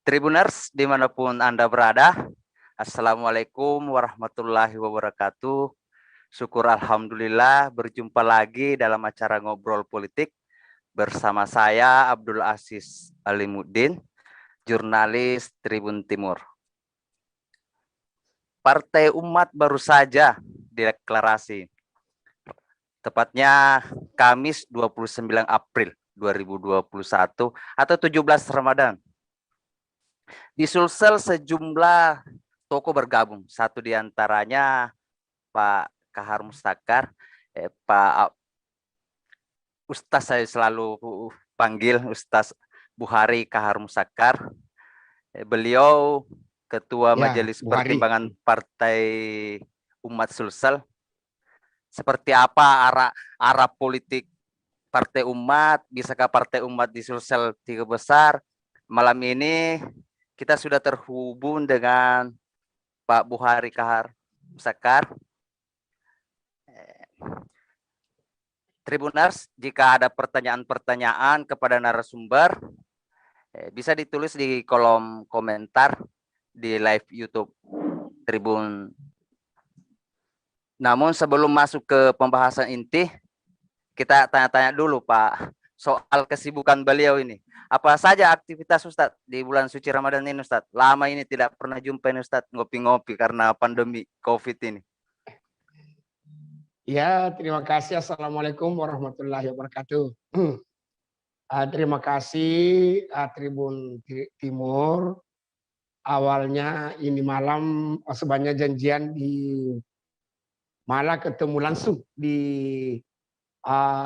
Tribuners dimanapun Anda berada, Assalamualaikum warahmatullahi wabarakatuh. Syukur Alhamdulillah berjumpa lagi dalam acara Ngobrol Politik bersama saya Abdul Aziz Alimuddin, jurnalis Tribun Timur. Partai Umat baru saja deklarasi, tepatnya Kamis 29 April 2021 atau 17 Ramadan. Di Sulsel sejumlah tokoh bergabung, satu diantaranya Pak Kahar Mustakar, Pak Ustaz, saya selalu panggil Ustaz Buhari Kahar Mustakar. Beliau Ketua Majelis Pertimbangan Partai Umat Sulsel. Seperti apa arah politik Partai Umat, bisakah Partai Umat di Sulsel 3 besar? Malam ini kita sudah terhubung dengan Pak Buhari Kahar Mustakar. Tribuners, jika ada pertanyaan-pertanyaan kepada narasumber, bisa ditulis di kolom komentar di live YouTube Tribun. Namun sebelum masuk ke pembahasan inti, kita tanya-tanya dulu Pak, soal kesibukan beliau ini. Apa saja aktivitas Ustadz di bulan suci Ramadan ini Ustadz? Lama ini tidak pernah jumpa ini Ustadz, ngopi-ngopi karena pandemi COVID ini. Ya, terima kasih. Assalamualaikum warahmatullahi wabarakatuh. Terima kasih Tribun Timur. Awalnya ini malam sebenarnya janjian malah ketemu langsung di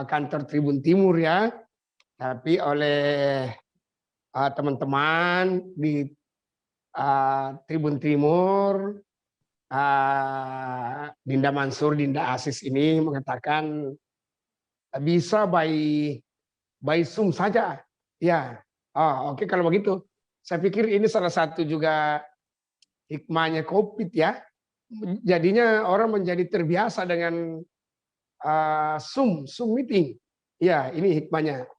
kantor Tribun Timur ya. Tapi oleh teman-teman di Tribun Timur, Dinda Mansur, Dinda Aziz ini mengatakan bisa by Zoom saja. Ya, oke, kalau begitu. Saya pikir ini salah satu juga hikmahnya COVID ya. Jadinya orang menjadi terbiasa dengan Zoom meeting. Ya, ini hikmahnya.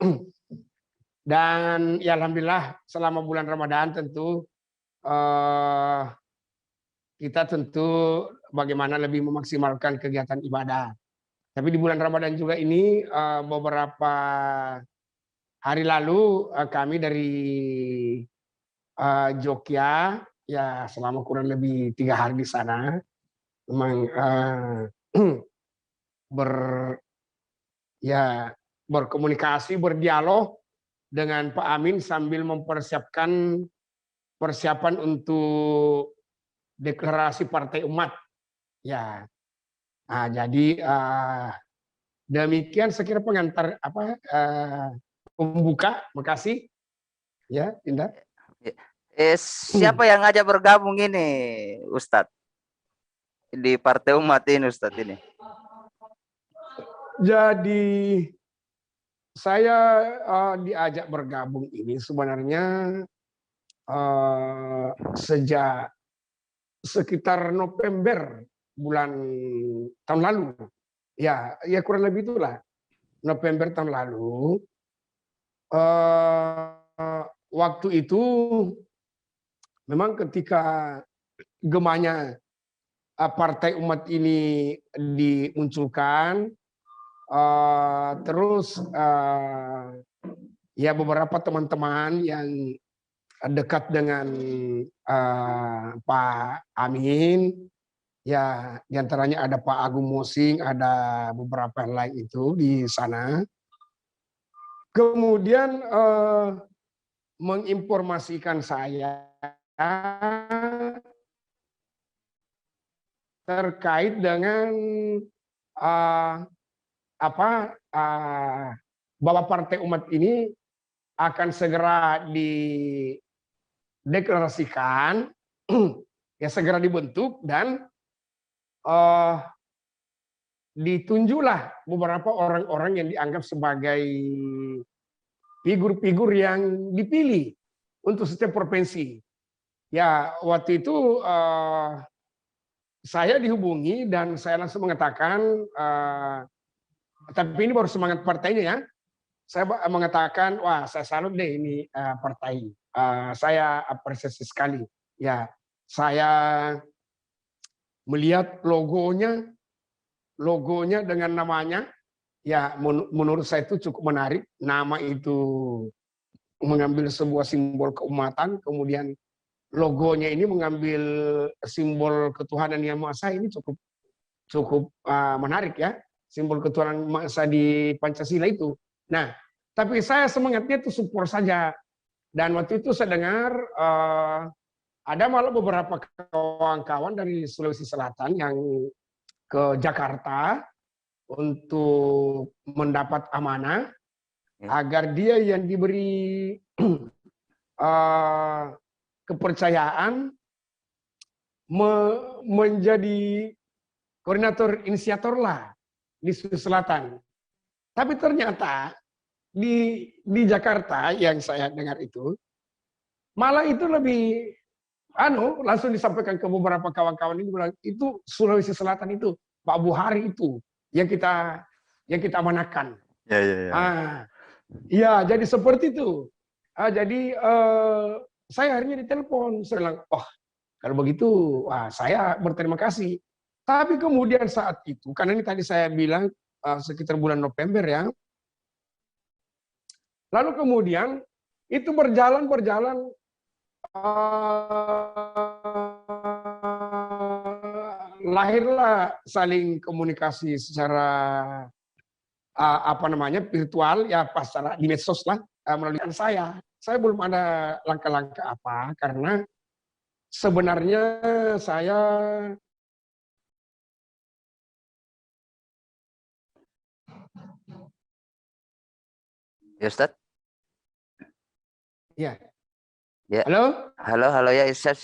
Dan ya alhamdulillah selama bulan Ramadan tentu kita tentu bagaimana lebih memaksimalkan kegiatan ibadah. Tapi di bulan Ramadan juga ini beberapa hari lalu kami dari Jogja ya selama kurang lebih 3 hari di sana memang berkomunikasi, berdialog dengan Pak Amin sambil mempersiapkan persiapan untuk deklarasi Partai Umat. Ya, jadi demikian sekira pengantar pembuka. Makasih. Ya, Dinda. Siapa yang ngajak bergabung ini, Ustadz? Di Partai Umat ini, Ustadz ini. Jadi saya diajak bergabung ini sebenarnya sejak sekitar November tahun lalu. Ya kurang lebih itulah. November tahun lalu. Waktu itu memang ketika gemanya Partai Umat ini dimunculkan, terus ya beberapa teman-teman yang dekat dengan Pak Amin, ya diantaranya ada Pak Agung Mosing, ada beberapa yang lain itu di sana. Kemudian menginformasikan saya terkait dengan bahwa Partai Umat ini akan segera dideklarasikan, ya segera dibentuk dan ditunjuklah beberapa orang-orang yang dianggap sebagai figur-figur yang dipilih untuk setiap provinsi. Ya waktu itu saya dihubungi dan saya langsung mengatakan, tapi ini baru semangat partainya ya. Saya mengatakan, wah saya salut deh ini partai. saya apresiasi sekali. Ya, saya melihat logonya dengan namanya, ya menurut saya itu cukup menarik. Nama itu mengambil sebuah simbol keumatan, kemudian logonya ini mengambil simbol ketuhanan yang Maha Esa, ini cukup menarik ya, simbol ketuhanan Maha Esa di Pancasila itu. Nah, tapi saya semangatnya itu support saja. Dan waktu itu saya dengar ada malah beberapa kawan-kawan dari Sulawesi Selatan yang ke Jakarta untuk mendapat amanah agar dia yang diberi kepercayaan menjadi koordinator inisiator lah di Sulawesi Selatan. Tapi ternyata di Jakarta yang saya dengar itu malah itu lebih langsung disampaikan ke beberapa kawan-kawan ini, bilang itu Sulawesi Selatan itu Pak Buhari itu yang kita amanakan. Ya, jadi seperti itu. Jadi saya akhirnya ditelepon, saya bilang, kalau begitu, saya berterima kasih. Tapi kemudian saat itu, karena ini tadi saya bilang sekitar bulan November ya, lalu kemudian itu berjalan lahirlah saling komunikasi secara virtual ya, pas di medsos lah, melalui saya. Saya belum ada langkah-langkah apa karena sebenarnya saya ya Ustaz. Ya. Ya. Halo? Halo ya Ustaz.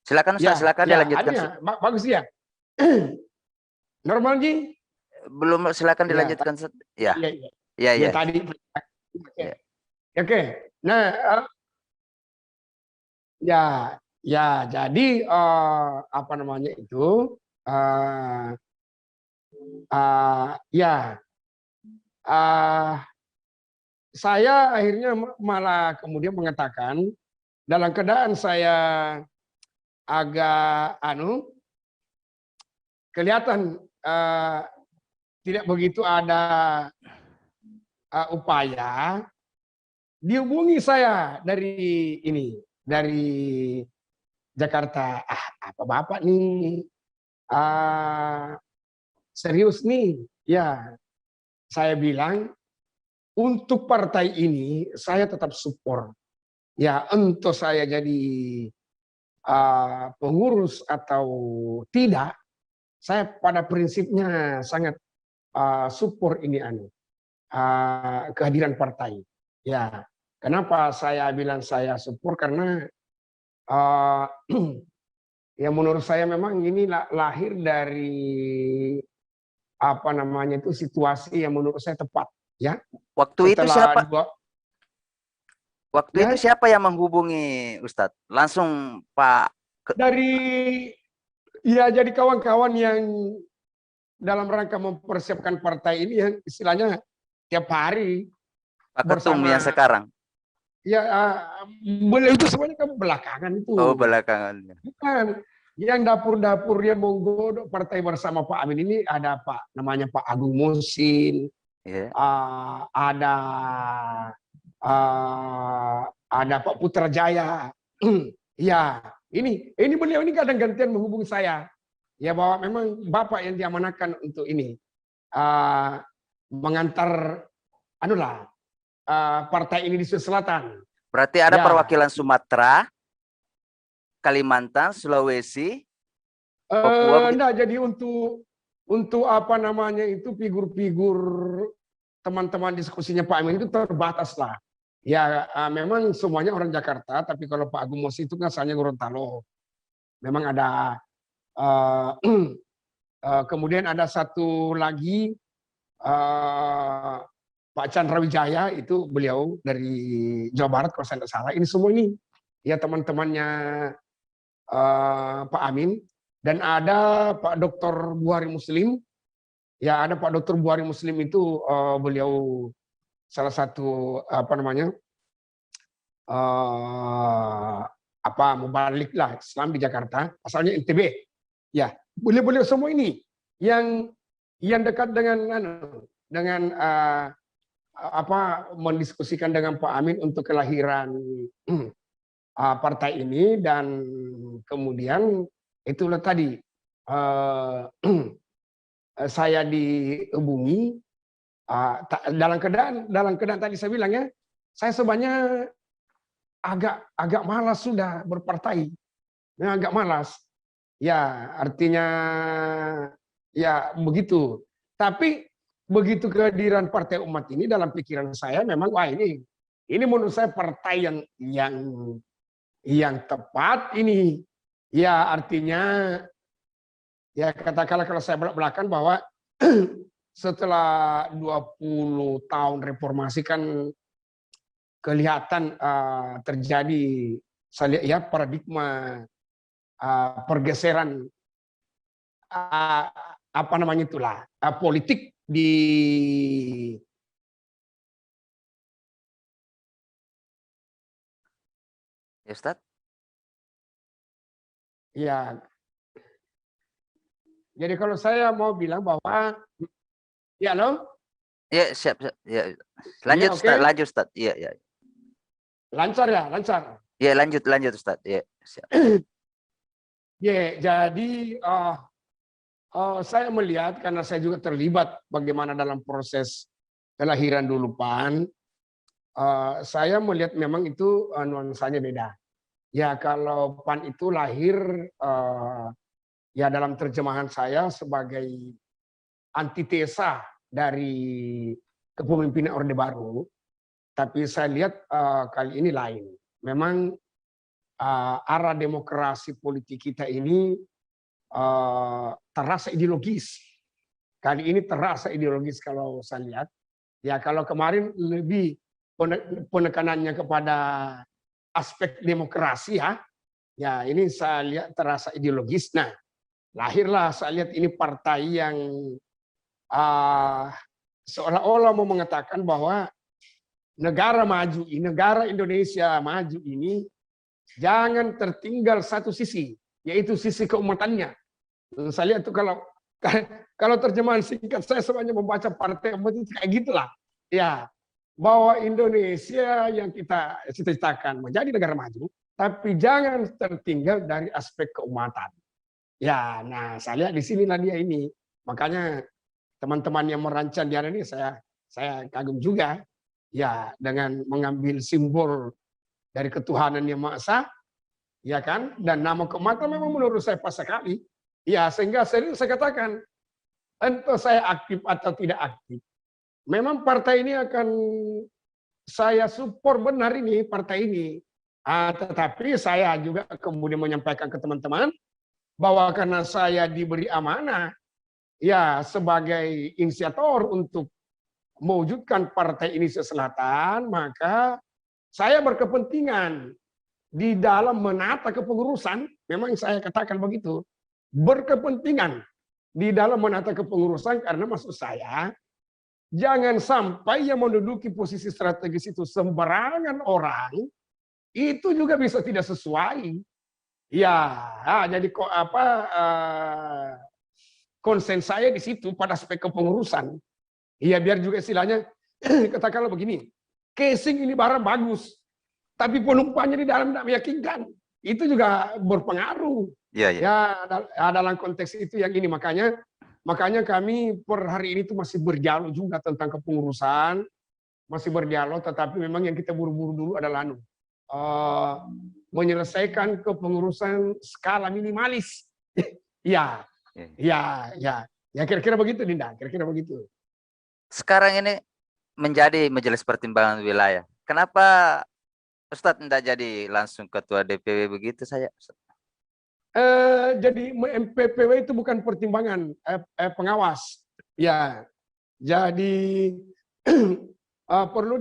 Silakan Ustaz, silakan dilanjutkan. Bagus ya. Normal Ji? Belum, silakan dilanjutkan Ustaz. Ya. Ya. Tadi. Oke. Nah, jadi saya akhirnya malah kemudian mengatakan dalam keadaan saya agak kelihatan tidak begitu ada upaya, dihubungi saya dari Jakarta. Apa Bapak nih serius nih? Ya, saya bilang untuk partai ini saya tetap support. Ya, entah saya jadi pengurus atau tidak, saya pada prinsipnya sangat support ini kehadiran partai. Ya, kenapa saya bilang saya support? Karena ya menurut saya memang ini lahir dari situasi yang menurut saya tepat. Ya. Waktu itu siapa yang menghubungi Ustadz? Langsung Pak jadi kawan-kawan yang dalam rangka mempersiapkan partai ini yang istilahnya tiap hari Pak Ketum yang sekarang. Ya, beliau itu semuanya kan belakangan itu. Oh, belakangan. Bukan. Yang dapur-dapur yang menggodok partai bersama Pak Amin ini ada namanya Pak Agung Musin. Yeah. Ada Pak Putra Jaya. Ya, ini beliau ini kadang gantian menghubungi saya. Ya, bahwa memang Bapak yang diamanahkan untuk ini mengantar partai ini di Sulawesi Selatan. Berarti ada perwakilan Sumatera, Kalimantan, Sulawesi, Papua. Jadi untuk figur-figur teman-teman diskusinya Pak Amin itu terbatas lah. Ya, memang semuanya orang Jakarta, tapi kalau Pak Agung Musin itu kan asalnya Gorontalo. Memang ada kemudian ada satu lagi Pak Chandra Wijaya, itu beliau dari Jawa Barat kalau saya tidak salah. Ini semua ini ya teman-temannya Pak Amin. Dan ada Pak Dr. Buhari Muslim. Ya, ada Pak Dr. Buhari Muslim itu beliau salah satu apa mubalik lah Islam di Jakarta, asalnya NTB. Ya, beliau-beliau semua ini yang dekat dengan apa mendiskusikan dengan Pak Amin untuk kelahiran partai ini, dan kemudian itulah tadi saya dihubungi dalam keadaan tadi saya bilang ya, saya sebenarnya agak malas sudah berpartai, ya, agak malas. Ya, artinya ya begitu. Tapi begitu kehadiran Partai Umat ini dalam pikiran saya memang wah ini menurut saya partai yang tepat ini. Ya, artinya ya katakanlah kalau saya belak-belakan bahwa setelah 20 tahun reformasi kan kelihatan terjadi saya lihat ya paradigma pergeseran apa namanya itulah politik di Ya, Ustaz. Ya. Jadi kalau saya mau bilang bahwa ya loh. Ya, siap. Ya. Lanjut, Ya, Ustaz, okay. lanjut, Ustaz. Iya. Lancar ya, lancar. Ya, lanjut, Ustaz. Ya, siap. Ya, jadi saya melihat karena saya juga terlibat bagaimana dalam proses kelahiran dulu PAN, saya melihat memang itu nuansanya beda. Ya, kalau PAN itu lahir ya dalam terjemahan saya sebagai antitesa dari kepemimpinan Orde Baru, tapi saya lihat kali ini lain. Memang arah demokrasi politik kita ini terasa ideologis. Kali ini terasa ideologis kalau saya lihat. Ya, kalau kemarin lebih penekanannya kepada aspek demokrasi ya. Ya, ini saya lihat terasa ideologis. Nah, lahirlah saya lihat ini partai yang seolah-olah mau mengatakan bahwa negara maju ini, negara Indonesia maju ini jangan tertinggal satu sisi, yaitu sisi keumatannya. Saya lihat tuh kalau terjemahan singkat saya sebenarnya membaca partai umat itu kayak gitulah. Ya, bahwa Indonesia yang kita cita-citakan menjadi negara maju, tapi jangan tertinggal dari aspek keumatan. Ya, nah saya lihat di sinilah dia ini. Makanya teman-teman yang merancang dia ini saya kagum juga. Ya, dengan mengambil simbol dari ketuhanan yang Maha Esa, ya kan? Dan nama keumatan memang menurut saya pas sekali. Ya, sehingga saya katakan, entah saya aktif atau tidak aktif, memang partai ini akan saya support benar ini, partai ini. Tetapi saya juga kemudian menyampaikan ke teman-teman, bahwa karena saya diberi amanah, ya sebagai inisiator untuk mewujudkan Partai Indonesia Selatan, maka saya berkepentingan di dalam menata kepengurusan, memang saya katakan begitu, berkepentingan di dalam menata kepengurusan karena maksud saya, jangan sampai yang menduduki posisi strategis itu sembarangan orang, itu juga bisa tidak sesuai. Ya, jadi konsen saya di situ pada aspek kepengurusan. Iya, biar juga istilahnya katakanlah begini, casing ini barang bagus, tapi penumpangnya di dalam tidak meyakinkan, itu juga berpengaruh. Iya. Ya, dalam konteks itu yang ini makanya kami per hari ini tuh masih berdialog juga tentang kepengurusan, masih berdialog, tetapi memang yang kita buru-buru dulu adalah menyelesaikan kepengurusan skala minimalis. Ya, kira-kira begitu, Dinda, kira-kira begitu. Sekarang ini menjadi Majelis Pertimbangan Wilayah. Kenapa Ustadz tidak jadi langsung ketua DPW begitu saja? Jadi MPPW itu bukan pertimbangan pengawas. Ya, jadi perlu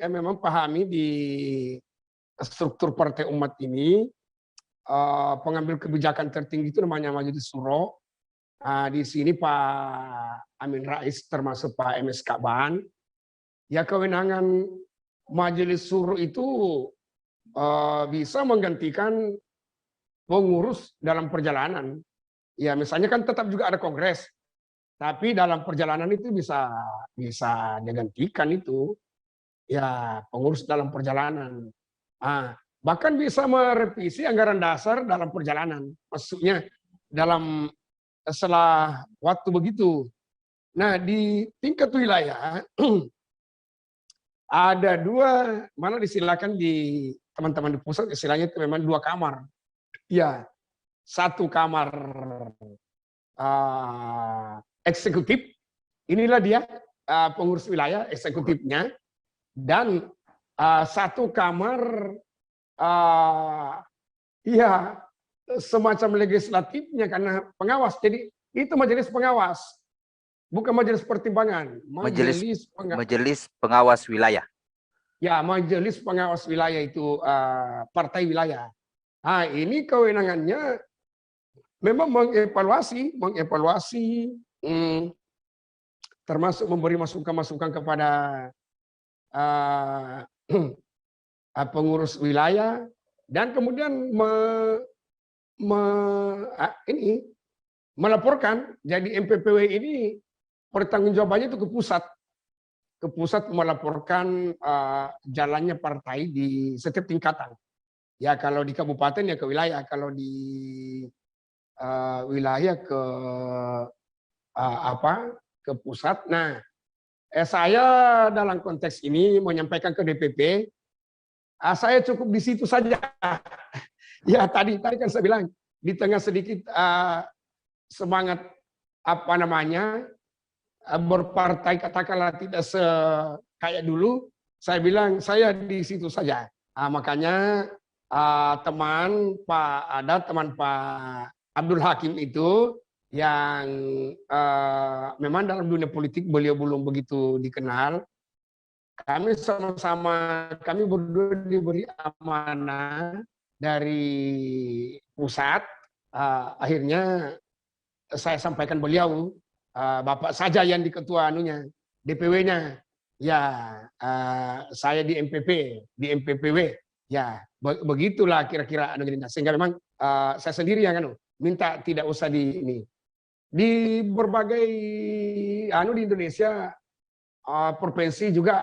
memang pahami di struktur Partai Umat ini, pengambil kebijakan tertinggi itu namanya Majelis Suro. Di sini Pak Amin Rais termasuk Pak MS Kaban. Ya, kewenangan majelis suro itu bisa menggantikan pengurus dalam perjalanan. Ya misalnya kan tetap juga ada kongres, tapi dalam perjalanan itu bisa digantikan itu. Ya pengurus dalam perjalanan. Bahkan bisa merevisi anggaran dasar dalam perjalanan. Maksudnya dalam setelah waktu begitu. Nah di tingkat wilayah ada dua, mana disilakan di teman-teman di pusat istilahnya itu memang 2 kamar. Ya, 1 kamar eksekutif, inilah dia pengurus wilayah eksekutifnya, dan 1 kamar ya semacam legislatifnya karena pengawas. Jadi itu majelis pengawas, bukan majelis pertimbangan, Majelis pengawas wilayah. Ya, majelis pengawas wilayah itu partai wilayah. Ini kewenangannya memang mengevaluasi, termasuk memberi masukan-masukan kepada pengurus wilayah, dan kemudian melaporkan. Jadi MPPW ini pertanggungjawabannya itu ke pusat. Ke pusat melaporkan jalannya partai di setiap tingkatan. Ya kalau di kabupaten ya ke wilayah, kalau di wilayah ke ke pusat. Nah, saya dalam konteks ini menyampaikan ke DPP, saya cukup di situ saja. Ya tadi kan saya bilang di tengah sedikit semangat berpartai katakanlah tidak kayak dulu, saya bilang saya di situ saja. Makanya teman Pak Abdul Hakim itu yang memang dalam dunia politik beliau belum begitu dikenal. Kami kami berdua diberi amanah dari pusat. Akhirnya saya sampaikan beliau, Bapak saja yang di ketua DPW-nya. Ya, saya di MPPW. Ya, begitulah kira-kira sehingga memang saya sendiri yang minta tidak usah di berbagai di Indonesia, provinsi juga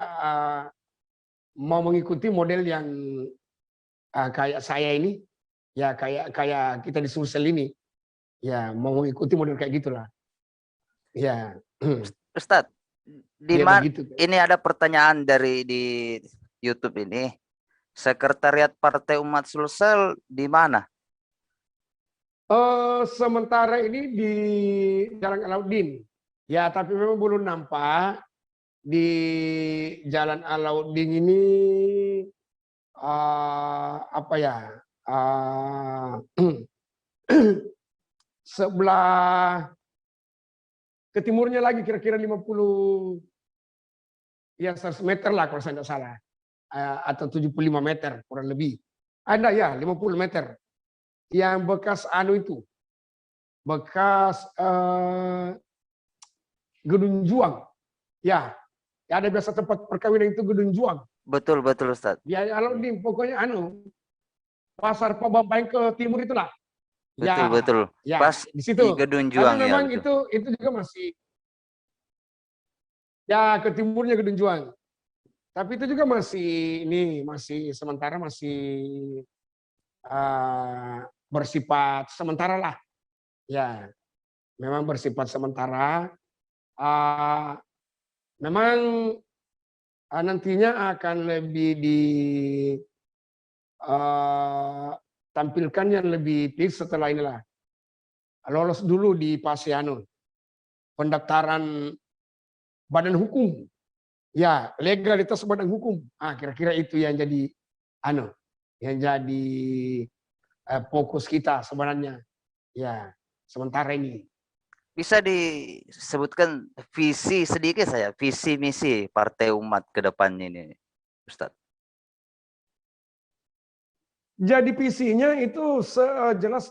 mau mengikuti model yang kayak saya ini, ya kayak kita di Sulsel ini, ya mau mengikuti model kayak gitulah. Ya, Ustadz, ini ada pertanyaan di YouTube ini. Sekretariat Partai Umat Sulsel di mana? Sementara ini di Jalan Alauddin. Ya, tapi memang belum nampak di Jalan Alauddin ini sebelah ke timurnya lagi kira-kira 50 ya 100 meter lah kalau saya tidak salah, atau 75 meter kurang lebih. Ada ya 50 meter. Yang bekas itu, bekas Gedung Juang. Ya, ada biasa tempat perkawinan itu Gedung Juang. Betul Ustaz. Ya Alauddin pokoknya pasar Pabambaing ke timur itulah. Betul. Ya, pas di situ. Di Gedung Juang. Tapi memang itu juga masih ya ke timurnya Gedung Juang. Tapi itu juga masih sementara bersifat sementara lah. Ya, memang bersifat sementara. Memang nantinya akan lebih tampilkan yang lebih fix setelah inilah. Lolos dulu di Pasiano. Pendaftaran badan hukum. Ya, legalitas badan hukum. Kira-kira itu yang jadi fokus kita sebenarnya. Ya, sementara ini. Bisa disebutkan visi sedikit visi misi Partai Umat ke depan ini, Ustadz. Jadi visinya itu jelas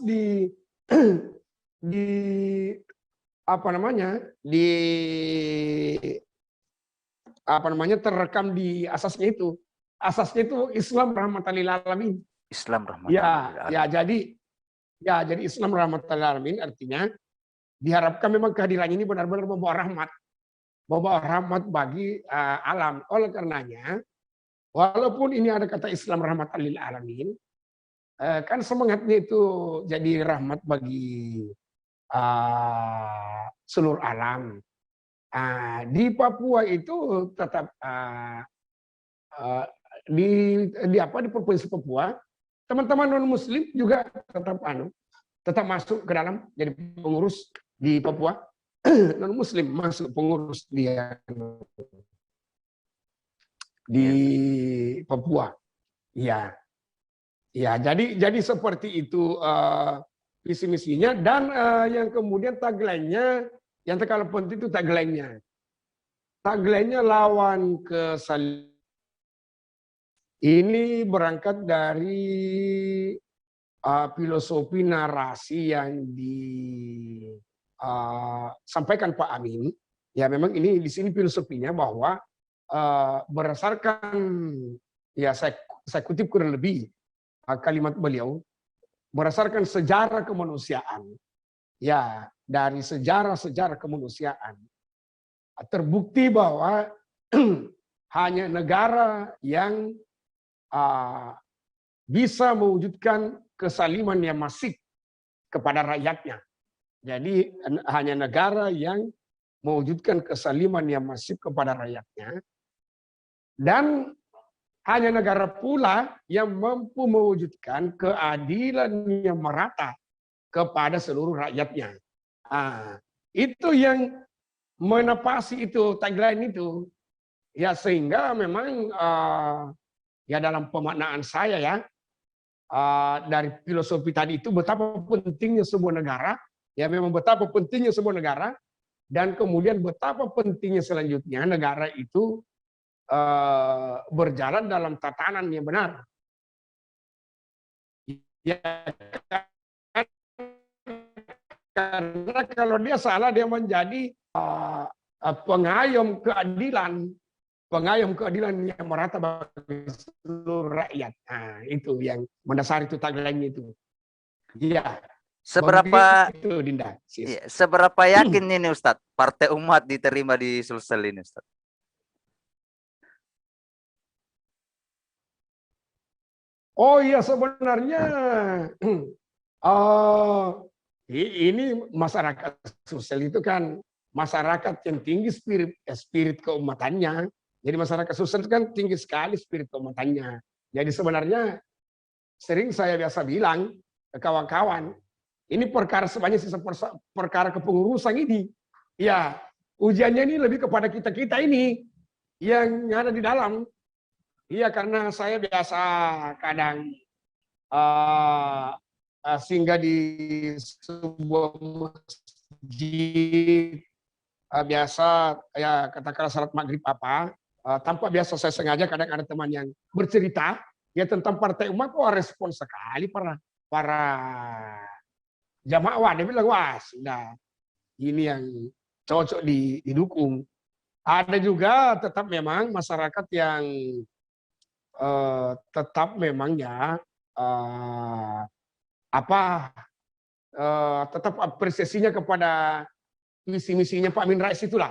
terrekam di asasnya itu. asasnya itu Islam rahmatan lil alamin. Islam rahmatan lil Ya, alamin. jadi Islam rahmatan lil alamin artinya diharapkan memang kehadirannya ini benar-benar membawa rahmat bagi alam. Oleh karenanya, walaupun ini ada kata Islam rahmatan lil alamin, kan semangatnya itu jadi rahmat bagi seluruh alam. Di Papua itu tetap di provinsi Papua, teman-teman non Muslim juga tetap masuk ke dalam jadi pengurus di Papua. Non Muslim masuk pengurus di Papua. Ya, jadi seperti itu visi misinya, dan yang kemudian tagline-nya yang terlalu penting itu tagline-nya. Tagline-nya lawan kesaliman. Ini berangkat dari filosofi narasi yang disampaikan Pak Amin. Ya memang ini di sini filosofinya bahwa berdasarkan, ya saya kutip kurang lebih kalimat beliau, berdasarkan sejarah kemanusiaan, ya dari sejarah kemanusiaan terbukti bahwa hanya negara yang bisa mewujudkan kesaliman yang masif kepada rakyatnya. Jadi hanya negara yang mewujudkan kesaliman yang masif kepada rakyatnya, dan hanya negara pula yang mampu mewujudkan keadilan yang merata kepada seluruh rakyatnya. Itu yang menepasi itu tagline itu. Ya sehingga memang ya dalam pemaknaan saya ya, dari filosofi tadi itu betapa pentingnya sebuah negara, ya memang betapa pentingnya sebuah negara, dan kemudian betapa pentingnya selanjutnya negara itu berjalan dalam tatanan yang benar. Ya, karena kalau dia salah dia menjadi pengayom keadilan yang merata bagi seluruh rakyat. Itu yang mendasari itu tagline itu. Iya. Seberapa itu Dinda. Ya, seberapa yakin ini Ustadz Partai Umat diterima di Sulsel ini Ustadz? Oh iya, sebenarnya ini masyarakat Sulsel itu kan masyarakat yang tinggi spirit keumatannya. Jadi masyarakat Sulsel itu kan tinggi sekali spirit keumatannya. Jadi sebenarnya sering saya biasa bilang ke kawan-kawan, ini perkara sebanyak perkara kepengurusan ini. Ya, ujiannya ini lebih kepada kita-kita ini yang ada di dalam. Iya, karena saya biasa kadang singgah di sebuah masjid, biasa ya katakanlah salat maghrib tanpa biasa saya sengaja kadang ada teman yang bercerita ya tentang Partai Umat, respon sekali para jamaah. Dia bilang, wah sudah ini yang cocok didukung. Ada juga tetap memang masyarakat yang tetap memangnya tetap apresiasinya kepada visi misinya Pak Amin Rais itulah.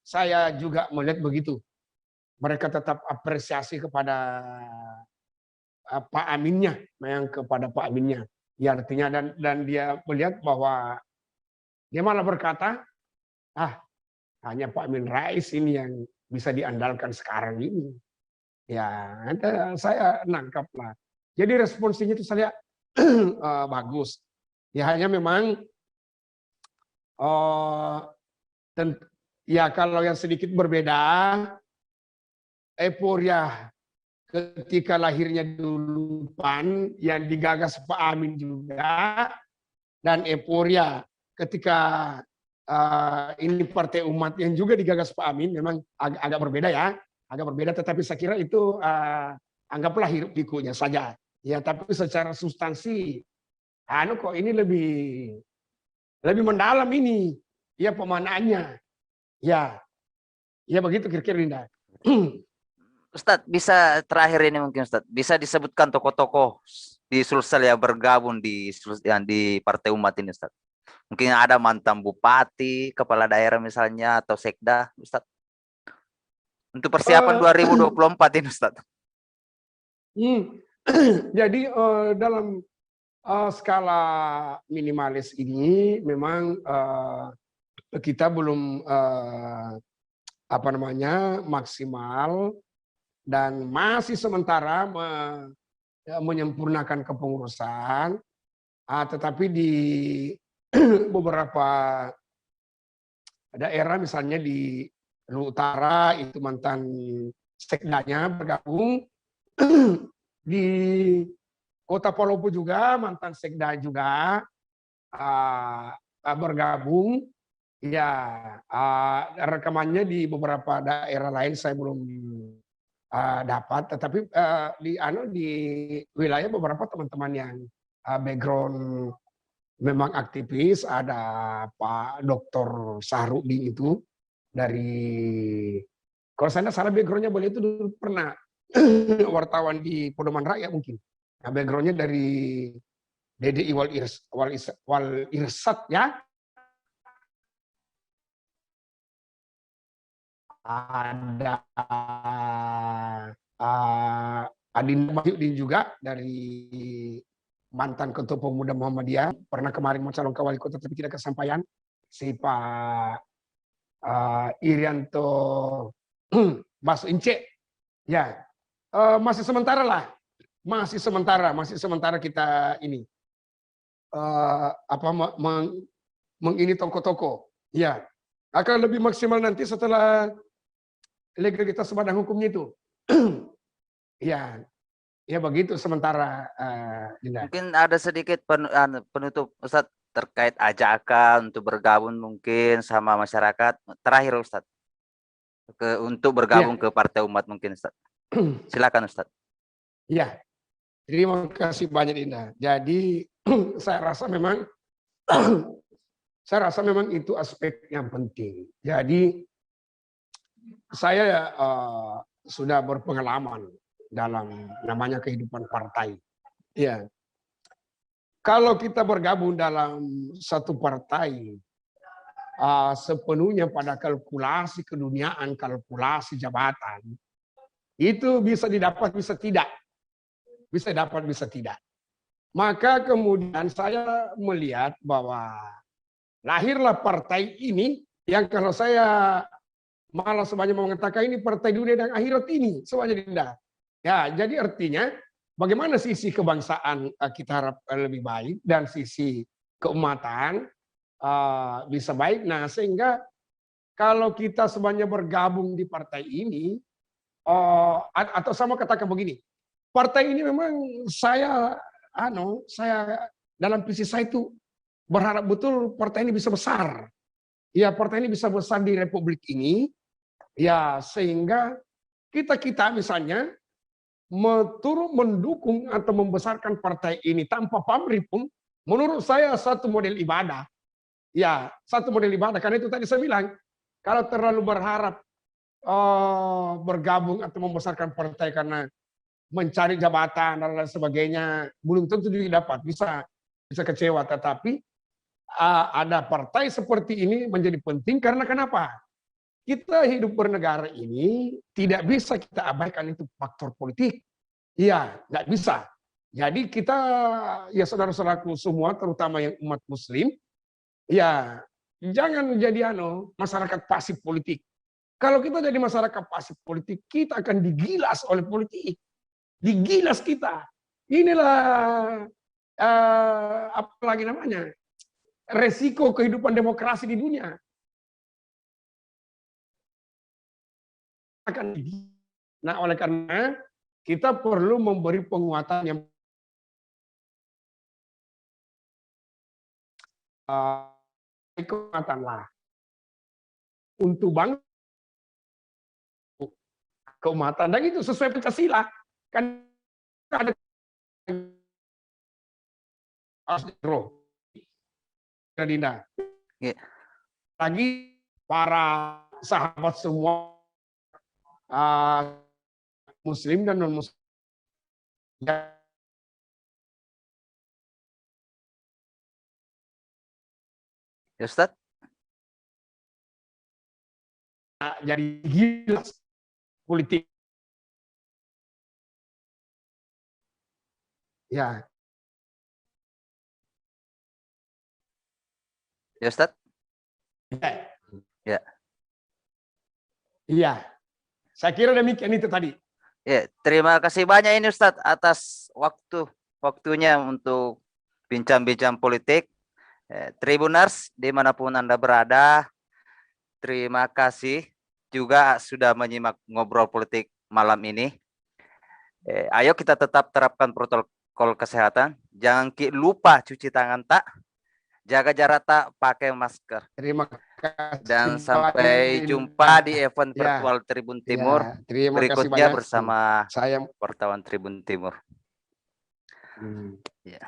Saya juga melihat begitu. Mereka tetap apresiasi kepada Pak Aminnya, memang kepada Pak Aminnya. Ya artinya dan dia melihat bahwa dia malah berkata, hanya Pak Amin Rais ini yang bisa diandalkan sekarang ini. Ya, saya nangkap lah. Jadi responsinya itu saya bagus. Ya hanya memang ya kalau yang sedikit berbeda, euforia ketika lahirnya dulu PAN yang digagas Pak Amin juga, dan euforia ketika ini Partai Umat yang juga digagas Pak Amin memang agak berbeda ya. Agak berbeda, tetapi saya kira itu anggaplah hiruk pikuknya saja. Ya, tapi secara substansi, kok ini lebih mendalam ini, ya pemaknaannya. Ya begitu kira-kira Linda. Ustadz, bisa terakhir ini mungkin Ustadz, bisa disebutkan tokoh-tokoh di Sulsel yang bergabung yang di Partai Umat ini Ustadz. Mungkin ada mantan bupati, kepala daerah misalnya, atau sekda, Ustadz. Untuk persiapan Eh, 2024 ini Ustadz. hmm, Jadi dalam skala minimalis ini memang kita belum apa namanya maksimal dan masih sementara menyempurnakan kepengurusan, tetapi di beberapa daerah misalnya di Luhut Utara itu mantan sekdanya bergabung, di Kota Palopo juga mantan sekda juga bergabung. Ya, rekamannya di beberapa daerah lain saya belum dapat, tetapi di wilayah beberapa teman-teman yang background memang aktivis, ada Pak Dr. Sahrudin itu dari, kalau saya tidak salah backgroundnya beliau itu dulu pernah wartawan di Pedoman Rakyat mungkin. Nah, backgroundnya dari DDI Wal Irsat ya. Ada Adinda Mahyudin juga dari mantan Ketua Pemuda Muhammadiyah, pernah kemarin mencalon ke wali kota tapi tidak kesampaian. Si Pak Irianto Basu Ince, ya masih sementara lah, masih sementara kita ini apa mengini toko-toko, ya akan lebih maksimal nanti setelah legalitas badan hukumnya itu. Ya, ya begitu sementara, Dinda. Mungkin ada sedikit penutup Ustadz terkait ajakan untuk bergabung mungkin sama masyarakat. Terakhir Ustadz, untuk bergabung Ya, ke Partai Umat mungkin Ustadz. Silakan Ustadz. ya. Terima kasih banyak Dinda. Jadi saya rasa memang itu aspek yang penting. Jadi saya sudah berpengalaman dalam namanya kehidupan partai. Ya, kalau kita bergabung dalam satu partai sepenuhnya pada kalkulasi keduniaan, kalkulasi jabatan, itu bisa didapat, bisa tidak. Bisa dapat, bisa tidak. Maka kemudian saya melihat bahwa lahirlah partai ini yang kalau saya malah sebanyak mengatakan ini partai dunia dan akhirat ini semuanya Dinda. Ya, jadi artinya bagaimana sisi kebangsaan kita harap lebih baik dan sisi keumatan bisa baik. Nah, sehingga kalau kita semuanya bergabung di partai ini atau sama katakan begini, partai ini memang saya dalam visi saya itu berharap betul partai ini bisa besar. Ya, partai ini bisa besar di Republik ini. Ya, sehingga kita misalnya turut mendukung atau membesarkan partai ini tanpa pamrih pun, menurut saya satu model ibadah. Ya, satu model ibadah. Karena itu tadi saya bilang, kalau terlalu berharap bergabung atau membesarkan partai karena mencari jabatan dan lain sebagainya, belum tentu dapat, bisa kecewa. Tetapi ada partai seperti ini menjadi penting karena kenapa? Kita hidup bernegara ini tidak bisa kita abaikan itu faktor politik. Iya, nggak bisa. Jadi kita, ya saudara-saudaraku semua, terutama yang umat Muslim, ya jangan jadi masyarakat pasif politik. Kalau kita jadi masyarakat pasif politik, kita akan digilas oleh politik. Digilas kita. Inilah apa lagi namanya? Resiko kehidupan demokrasi di dunia. Nah, oleh karena kita perlu memberi penguatan yang kekuatan lah untuk bangsa, keumatan, dan itu sesuai Pancasila kan ada Dinda. Lagi para sahabat semua Muslim dan non Muslim. Ya Ustadz. Jadi gila politik. Ya. Ya Ustadz. Ya. Ya. Iya. Saya kira demikian itu tadi. Ya, terima kasih banyak ini Ustadz atas waktunya untuk bincang-bincang politik. Tribuners dimanapun Anda berada, terima kasih juga sudah menyimak ngobrol politik malam ini. Ayo kita tetap terapkan protokol kesehatan. Jangan lupa cuci tangan tak, jaga jarak tak, pakai masker. Terima kasih. Dan sampai jumpa di event virtual Tribun Timur berikutnya bersama saya wartawan Tribun Timur. Hmm. Ya.